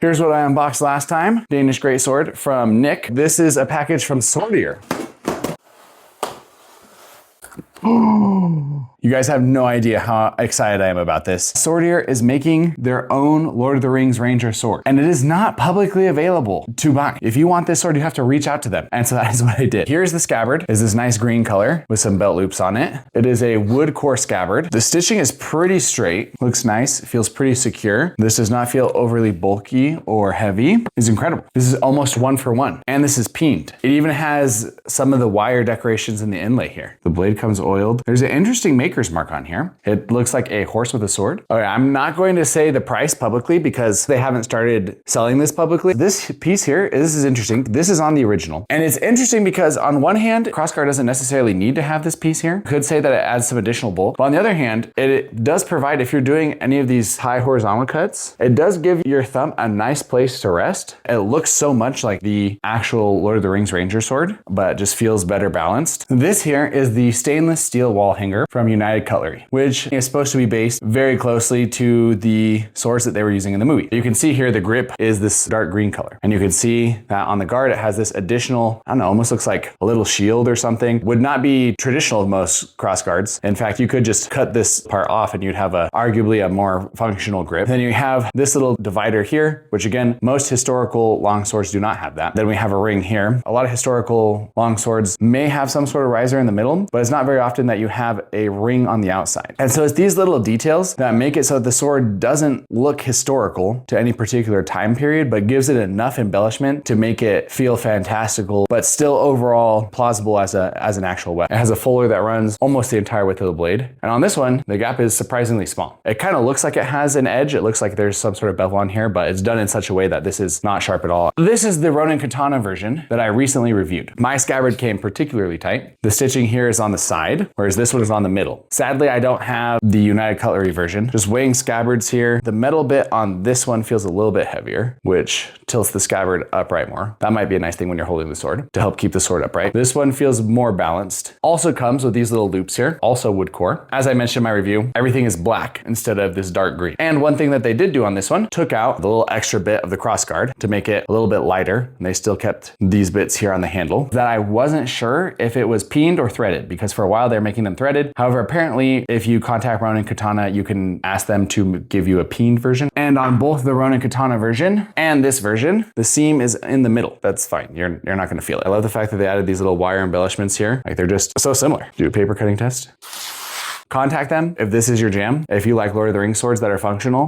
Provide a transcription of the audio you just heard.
Here's what I unboxed last time. Danish greatsword from Nick. This is a package from Swordier. You guys have no idea how excited I am about this. Swordier is making their own Lord of the Rings Ranger Sword, and it is not publicly available to buy. If you want this sword, you have to reach out to them. And so that is what I did. Here's the scabbard. It's this nice green color with some belt loops on it. It is a wood core scabbard. The stitching is pretty straight. Looks nice. Feels pretty secure. This does not feel overly bulky or heavy. It's incredible. This is almost 1-for-1. And this is peened. It even has some of the wire decorations in the inlay here. The blade comes oiled. There's an interesting maker's mark on here. It looks like a horse with a sword. Okay, I'm not going to say the price publicly because they haven't started selling this publicly. This piece here, this is interesting. This is on the original. And it's interesting because on one hand, crossguard doesn't necessarily need to have this piece here. Could say that it adds some additional bulk. But on the other hand, it does provide, if you're doing any of these high horizontal cuts, it does give your thumb a nice place to rest. It looks so much like the actual Lord of the Rings Ranger Sword, but just feels better balanced. This here is the stainless steel wall hanger from United Cutlery, which is supposed to be based very closely to the swords that they were using in the movie. You can see here the grip is this dark green color. And you can see that on the guard it has this additional, I don't know, almost looks like a little shield or something. Would not be traditional of most cross guards. In fact, you could just cut this part off and you'd have arguably a more functional grip. Then you have this little divider here, which again, most historical longswords do not have that. Then we have a ring here. A lot of historical longswords may have some sort of riser in the middle, but it's not very often that you have a ring on the outside. And so it's these little details that make it so that the sword doesn't look historical to any particular time period, but gives it enough embellishment to make it feel fantastical, but still overall plausible as an actual weapon. It has a fuller that runs almost the entire width of the blade. And on this one, the gap is surprisingly small. It kind of looks like it has an edge. It looks like there's some sort of bevel on here, but it's done in such a way that this is not sharp at all. This is the Ronin Katana version that I recently reviewed. My scabbard came particularly tight. The stitching here is on the side, whereas this one is on the middle. Sadly, I don't have the United Cutlery version. Just weighing scabbards here. The metal bit on this one feels a little bit heavier, which tilts the scabbard upright more. That might be a nice thing when you're holding the sword to help keep the sword upright. This one feels more balanced. Also comes with these little loops here, also wood core. As I mentioned in my review, everything is black instead of this dark green. And one thing that they did do on this one, took out the little extra bit of the crossguard to make it a little bit lighter. And they still kept these bits here on the handle that I wasn't sure if it was peened or threaded, because for a while they're making them threaded. However, apparently if you contact Ronin Katana, you can ask them to give you a peened version. And on both the Ronin Katana version and this version, the seam is in the middle. That's fine. You're not going to feel it. I love the fact that they added these little wire embellishments here. Like they're just so similar. Do a paper cutting test. Contact them if this is your jam. If you like Lord of the Rings swords that are functional,